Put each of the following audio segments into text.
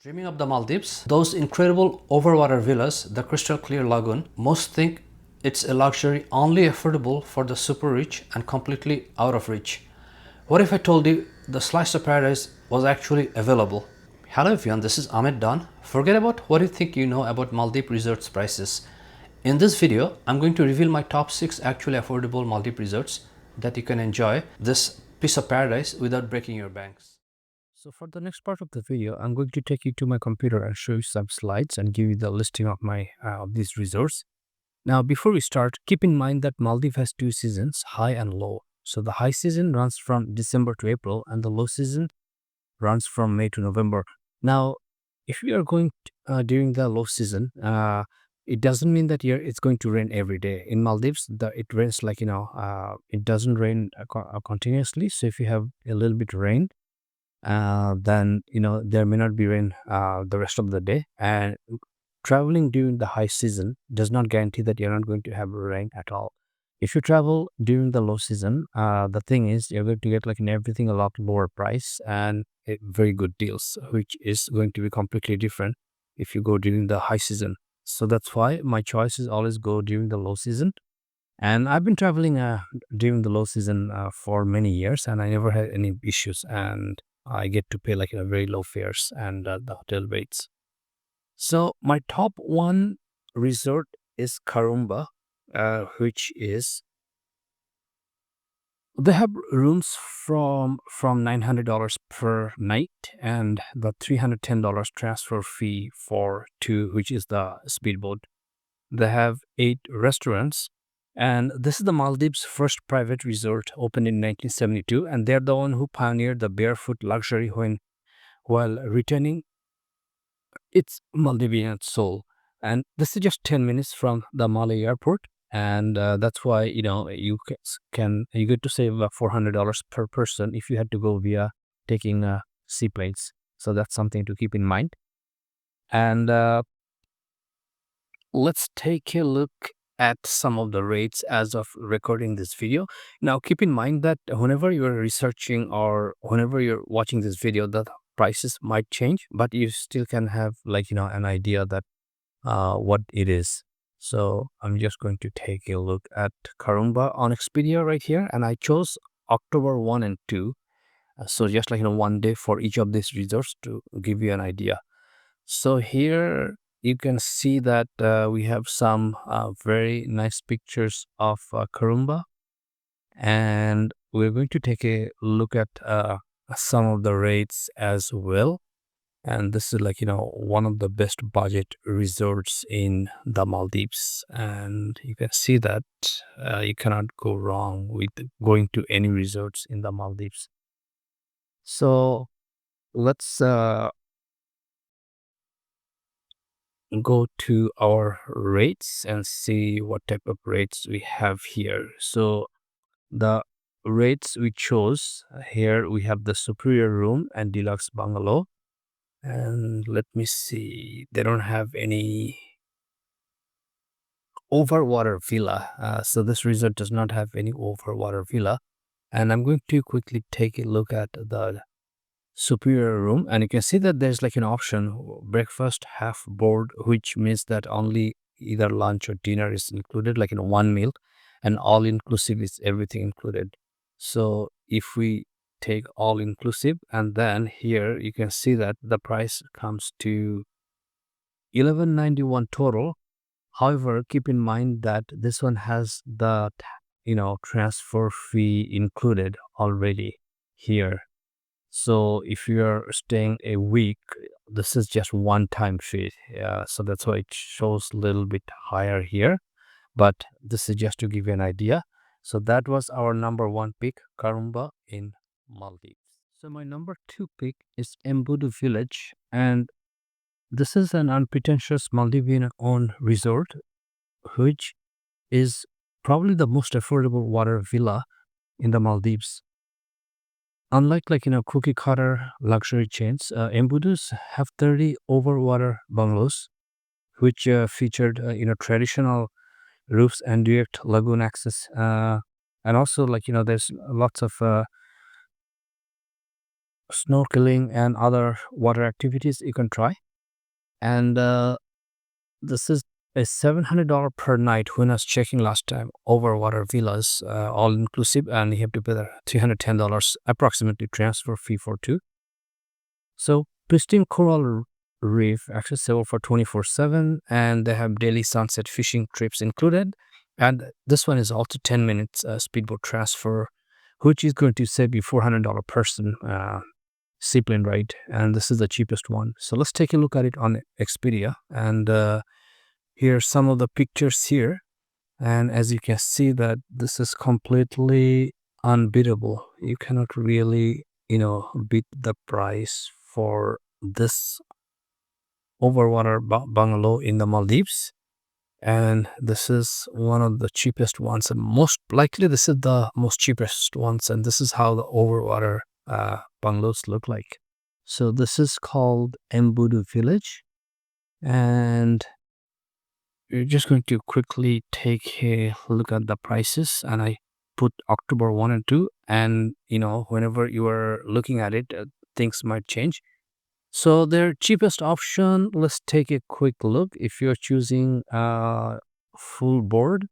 Dreaming of the Maldives, those incredible overwater villas, the crystal clear lagoon, most think it's a luxury only affordable for the super rich and completely out of reach. What if I told you the slice of paradise was actually available? Hello everyone, this is Ahmed Dawn. Forget about what you think you know about Maldives resorts prices. In this video, I'm going to reveal my top 6 actually affordable Maldives resorts that you can enjoy this piece of paradise without breaking your banks. So for the next part of the video, I'm going to take you to my computer and show you some slides and give you the listing of these resorts. Now, before we start, keep in mind that Maldives has two seasons, high and low. So the high season runs from December to April and the low season runs from May to November. Now, if you are going during the low season, it doesn't mean that it's going to rain every day. In Maldives, it rains it doesn't rain continuously. So if you have a little bit rain, then there may not be rain the rest of the day, and traveling during the high season does not guarantee that you're not going to have rain at all. If you travel during the low season, the thing is you're going to get in everything a lot lower price and very good deals, which is going to be completely different if you go during the high season. So that's why my choice is always go during the low season. And I've been traveling during the low season for many years, and I never had any issues. And I get to pay very low fares and the hotel rates. So my top one resort is Kurumba, which is they have rooms from $900 per night and the $310 transfer fee for two, which is the speedboat. They have 8 restaurants, and this is the Maldives' first private resort, opened in 1972, and they're the one who pioneered the barefoot luxury while retaining its Maldivian soul. And this is just 10 minutes from the Malé airport, and that's why you get to save $400 per person if you had to go via taking seaplanes. So that's something to keep in mind. And let's take a look at some of the rates as of recording this video. Now, keep in mind that whenever you're researching or whenever you're watching this video, the prices might change, but you still can have an idea that what it is. So I'm just going to take a look at Kurumba on Expedia right here, and I chose October 1 and 2. So just one day for each of these resorts to give you an idea. So here you can see that we have some very nice pictures of Kurumba, and we're going to take a look at some of the rates as well. And this is one of the best budget resorts in the Maldives, and you can see that you cannot go wrong with going to any resorts in the Maldives. So let's go to our rates and see what type of rates we have here. So the rates we chose here, we have the superior room and deluxe bungalow. And let me see, they don't have any overwater villa. So this resort does not have any overwater villa. And I'm going to quickly take a look at the superior room, and you can see that there's an option breakfast half board, which means that only either lunch or dinner is included, one meal, and all inclusive is everything included. So if we take all inclusive, and then here you can see that the price comes to $11.91 total. However, keep in mind that this one has the transfer fee included already here. So if you're staying a week, this is just one-time fee. So that's why it shows a little bit higher here. But this is just to give you an idea. So that was our number 1 pick, Kurumba in Maldives. So my number 2 pick is Embudu Village. And this is an unpretentious Maldivian-owned resort, which is probably the most affordable water villa in the Maldives. Unlike cookie cutter luxury chains, Embudus have 30 overwater bungalows, which featured traditional roofs and direct lagoon access, and also there's lots of snorkeling and other water activities you can try. And this is a $700 per night when I was checking last time. Overwater villas, all inclusive, and you have to pay the $310 approximately transfer fee for two. So pristine coral reef accessible for 24/7, and they have daily sunset fishing trips included. And this one is also 10 minutes speedboat transfer, which is going to save you $400 person seaplane ride, and this is the cheapest one. So let's take a look at it on Expedia, and here's some of the pictures here. And as you can see that this is completely unbeatable. You cannot really, beat the price for this overwater bungalow in the Maldives. And this is one of the cheapest ones, and most likely this is the most cheapest ones. And this is how the overwater bungalows look like. So this is called Embudu Village, and we're just going to quickly take a look at the prices. And I put October 1 and 2, and whenever you are looking at it, things might change. So their cheapest option, let's take a quick look. If you're choosing full board,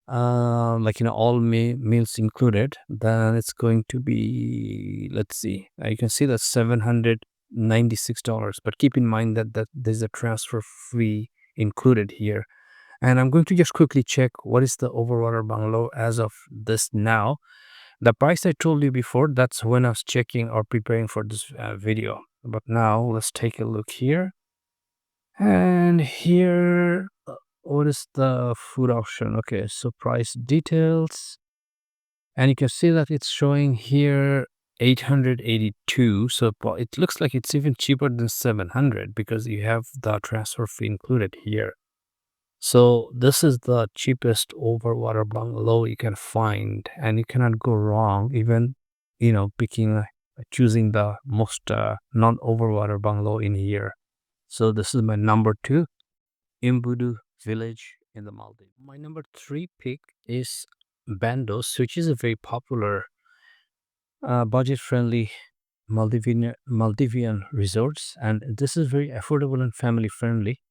like all meals included, then it's going to be, let's see, you can see that $796. But keep in mind that there's a transfer fee included here. And I'm going to just quickly check what is the overwater bungalow as of this now. The price I told you before, that's when I was checking or preparing for this video. But now let's take a look here. And here, what is the food option? Okay, so price details. And you can see that it's showing here 882. So it looks like it's even cheaper than 700 because you have the transfer fee included here. So this is the cheapest overwater bungalow you can find, and you cannot go wrong even, choosing the most non-overwater bungalow in here. So this is my number 2, Embudu Village in the Maldives. My number 3 pick is Bandos, which is a very popular budget-friendly Maldivian resorts, and this is very affordable and family-friendly.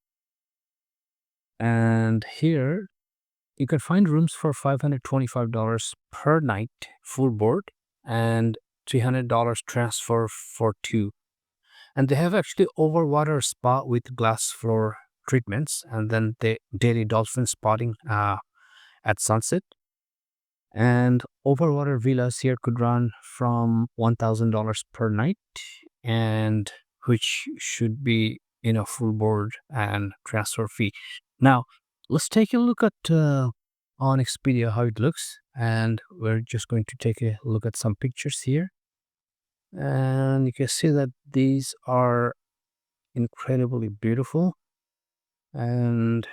And here you can find rooms for $525 per night, full board, and $300 transfer for two. And they have actually overwater spa with glass floor treatments, and then the daily dolphin spotting at sunset. And overwater villas here could run from $1,000 per night, and which should be full board and transfer fee. Now let's take a look at on Expedia how it looks, and we're just going to take a look at some pictures here. And you can see that these are incredibly beautiful. And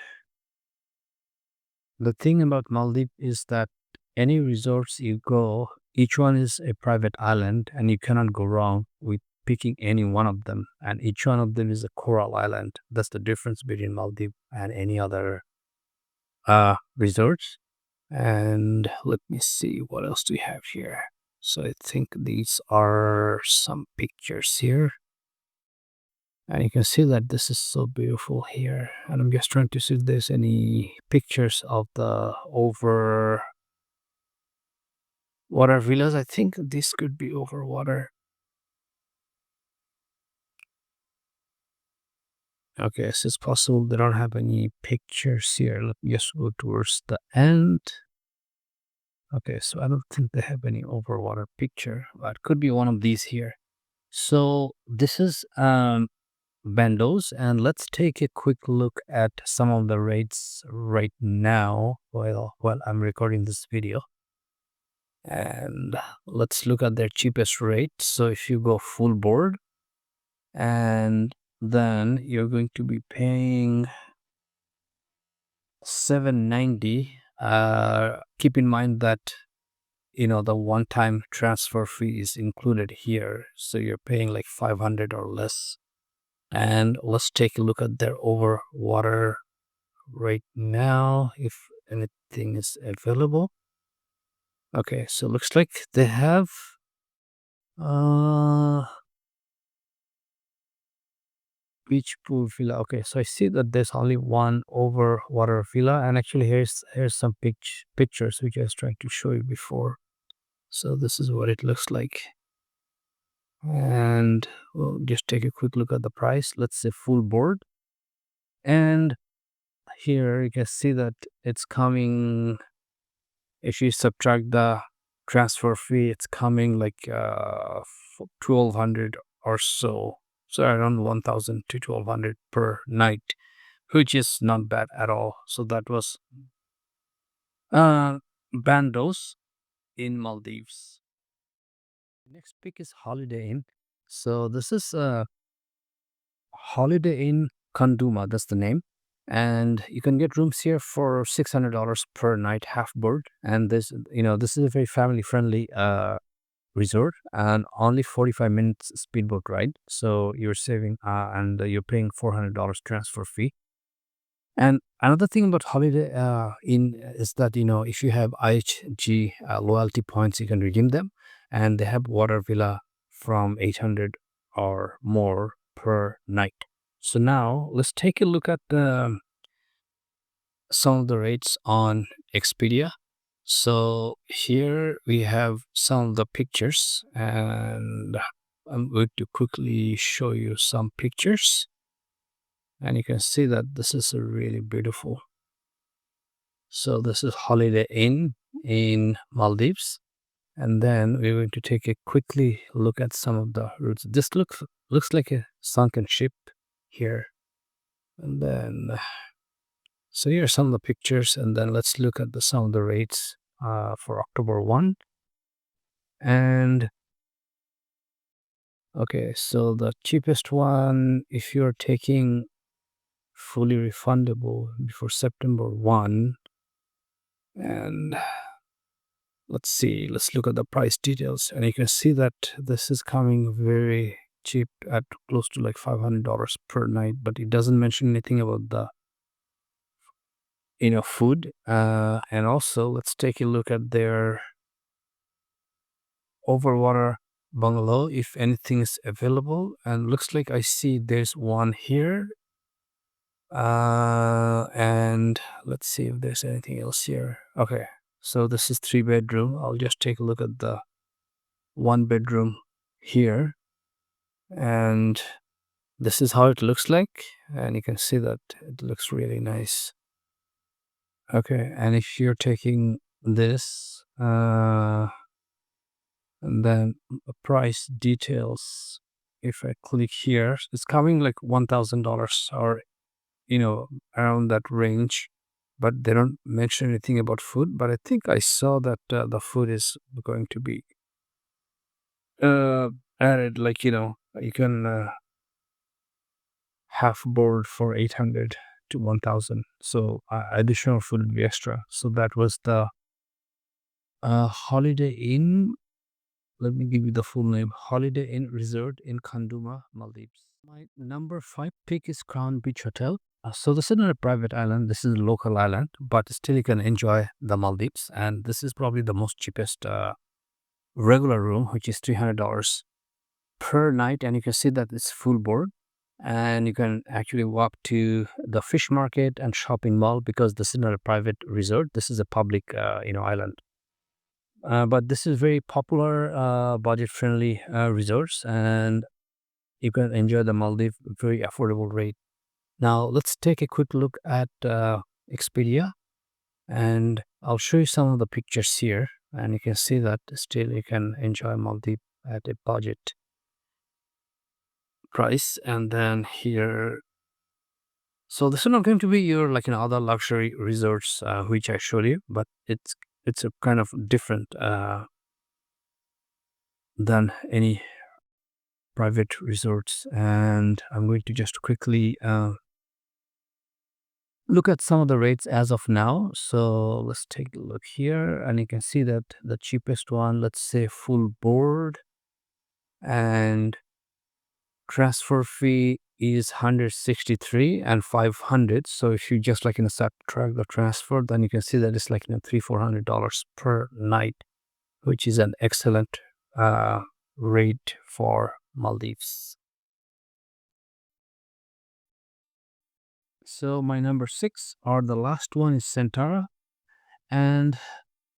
the thing about Maldives is that any resorts you go, each one is a private island, and you cannot go wrong with picking any one of them. And each one of them is a coral island. That's the difference between Maldives and any other resorts. And let me see, what else do we have here? So I think these are some pictures here. And you can see that this is so beautiful here. And I'm just trying to see if there's any pictures of the overwater villas. I think this could be overwater. Okay, so it's possible they don't have any pictures here. Let me just go towards the end. Okay, so I don't think they have any overwater picture, but it could be one of these here. So this is Bandos, and let's take a quick look at some of the rates right now while I'm recording this video. And let's look at their cheapest rate. So if you go full board, and then you're going to be paying $790. Keep in mind that the one-time transfer fee is included here, so you're paying like 500 or less. And let's take a look at their overwater right now, if anything is available. Okay, so looks like they have beach pool villa. Okay, so I see that there's only one overwater villa, and actually here's some pictures which I was trying to show you before. So this is what it looks like, and we'll just take a quick look at the price. Let's say full board, and here you can see that it's coming. If you subtract the transfer fee, it's coming like 1,200 or so. So around 1,000 to 1,200 per night, which is not bad at all. So that was Bandos in Maldives. Next pick is Holiday Inn. So this is Holiday Inn Kandooma. That's the name. And you can get rooms here for $600 per night, half board. And this is a very family friendly resort, and only 45 minutes speedboat ride. So you're saving and you're paying $400 transfer fee. And another thing about Holiday Inn is that, if you have IHG loyalty points, you can redeem them. And they have water villa from 800 or more per night. So now let's take a look at some of the rates on Expedia. So here we have some of the pictures, and I'm going to quickly show you some pictures, and you can see that this is really beautiful. So this is Holiday Inn in Maldives, and then we're going to take a quickly look at some of the routes. This looks like a sunken ship here, and then so here are some of the pictures, and then let's look at some of the rates for October 1. And okay, so the cheapest one, if you're taking fully refundable before September 1, and let's look at the price details, and you can see that this is coming very cheap at close to like $500 per night, but it doesn't mention anything about the food. And also let's take a look at their Overwater bungalow, if anything is available. And looks like I see there's one here. And let's see if there's anything else here. Okay, so this is 3-bedroom. I'll just take a look at the 1-bedroom here, and this is how it looks like, and you can see that it looks really nice. Okay, and if you're taking this and then price details, if I click here, it's coming like $1,000 or around that range, but they don't mention anything about food. But I think I saw that the food is going to be added, like you can half board for 800 to 1,000, so additional food will be extra. So that was the Holiday Inn. Let me give you the full name: Holiday Inn Resort in Kandooma, Maldives. My number 5 pick is Crown Beach Hotel. So this is not a private island, this is a local island, but still you can enjoy the Maldives. And this is probably the most cheapest regular room, which is $300 per night. And you can see that it's full board. And you can actually walk to the fish market and shopping mall, because this is not a private resort. This is a public, island. But this is very popular, budget-friendly resorts, and you can enjoy the Maldives very affordable rate. Now let's take a quick look at Expedia, and I'll show you some of the pictures here, and you can see that still you can enjoy Maldives at a budget price. And then here, so this is not going to be your other luxury resorts which I showed you, but it's a kind of different than any private resorts. And I'm going to just quickly look at some of the rates as of now. So let's take a look here, and you can see that the cheapest one, let's say full board, and transfer fee is 163 and 500. So if you just subtract the transfer, then you can see that it's like $300-400 per night, which is an excellent rate for Maldives. So my number 6 or the last one is Centara, and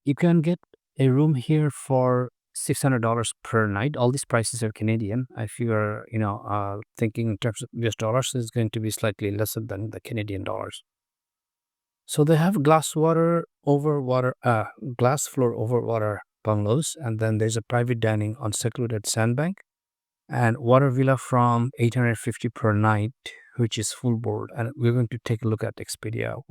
you can get a room here for $600 per night. All these prices are Canadian. If you are, thinking in terms of US dollars, it's going to be slightly lesser than the Canadian dollars. So they have glass floor over water bungalows, and then there's a private dining on secluded sandbank, and water villa from 850 per night, which is full board. And we're going to take a look at Expedia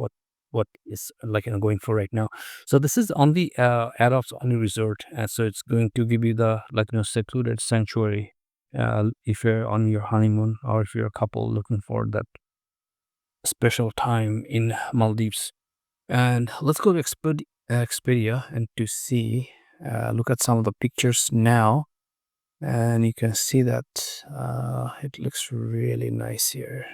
what is going for right now. So this is on the adults only resort, and so it's going to give you the secluded sanctuary if you're on your honeymoon or if you're a couple looking for that special time in Maldives. And let's go to Expedia and to see, look at some of the pictures now. And you can see that it looks really nice here.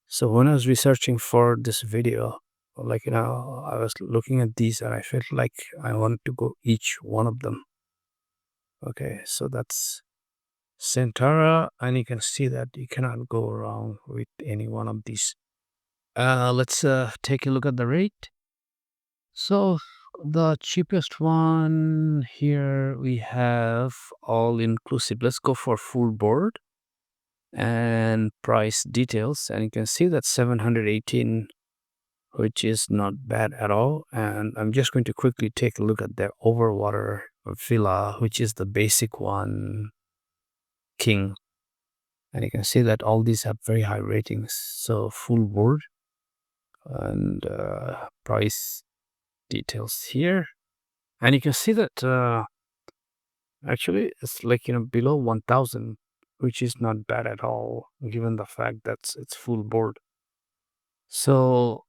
So when I was researching for this video, I was looking at these and I felt like I wanted to go each one of them. Okay, so that's Centara, and you can see that you cannot go wrong with any one of these. Let's take a look at the rate. So the cheapest one here we have all inclusive. Let's go for full board and price details, and you can see that 718, which is not bad at all. And I'm just going to quickly take a look at the Overwater villa, which is the basic one, king, and you can see that all these have very high ratings. So full board and price details here, and you can see that actually it's below 1000, which is not bad at all given the fact that it's full board. So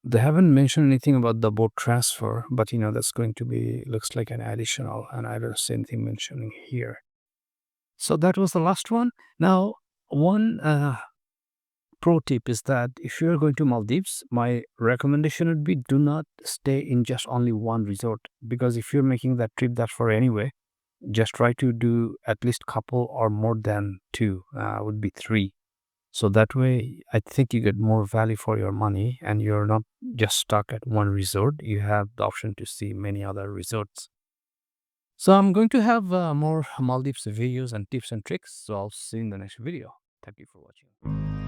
they haven't mentioned anything about the boat transfer, but that's going to be, looks like an additional, and I don't see anything mentioning here. So that was the last one. Now, one pro tip is that if you're going to Maldives, my recommendation would be do not stay in just only one resort, because if you're making that trip that far anyway, just try to do at least couple or more than two, would be three. So that way, I think you get more value for your money and you're not just stuck at one resort. You have the option to see many other resorts. So I'm going to have more Maldives videos and tips and tricks. So I'll see you in the next video. Thank you for watching.